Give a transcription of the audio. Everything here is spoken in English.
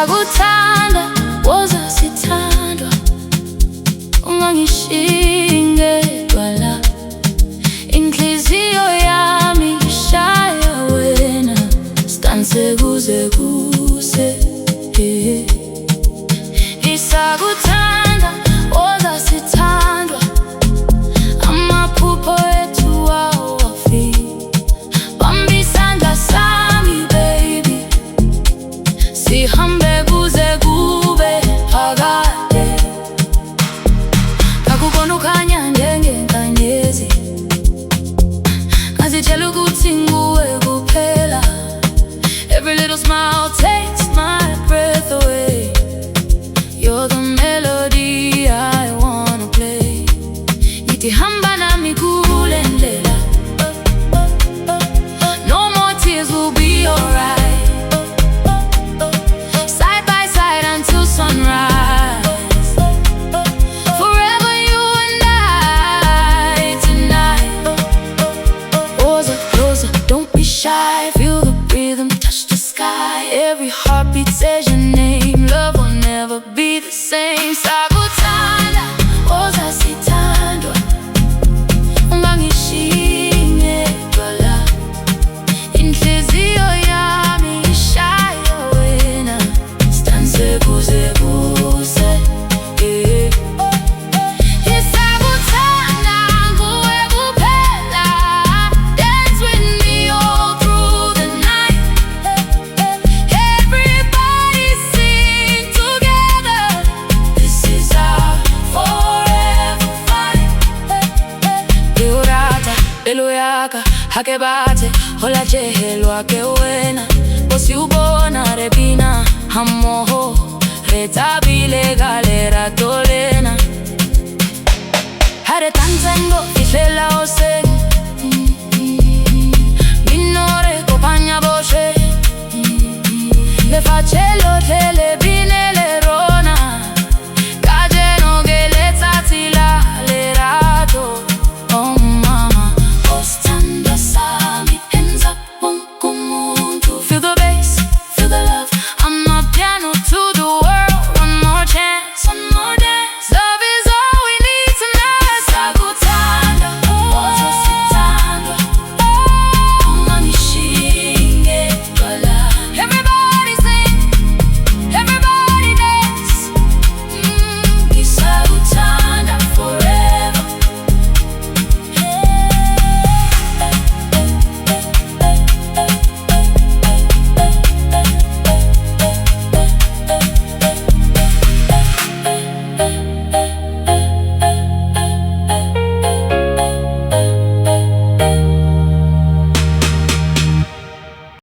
Ngisakuthanda woza sithandwa, ungangishingedwa la. Inhliziyo yami ishaya wena, sidanse kuze kuse. Ngisakuthanda woza sithandwa, amaphupho ethu awafiki. Bamba isandla sami baby, sihambe kuze kube phakade. Ngakubona ukhanya njengenkanyezi, ngazitshela ukuthi nguwe kuphela. Every little smile takes my breath away. You're the melody I wanna play. Ngithi hamba nami kule ndlela, no more tears, will be alright. Side by side until sunrise, forever you and I tonight. Rosa, Rosa, don't be shy. Feel the rhythm, touch the sky. Every heartbeat says your name. Love will never be the same. Ngisakuthanda woza sithandwa, ungangishingedwa la. Inhliziyo yami ishaya wena, sidanse kuze kuse. Ngisakuthanda nguwe kuphela. Dance with me all through the night. Everybody sing together. This is our forever fight. Liurata, leluyaka, hake bate, hola chehelwa ke wena. Bosi ubona rebina, hamoho, reta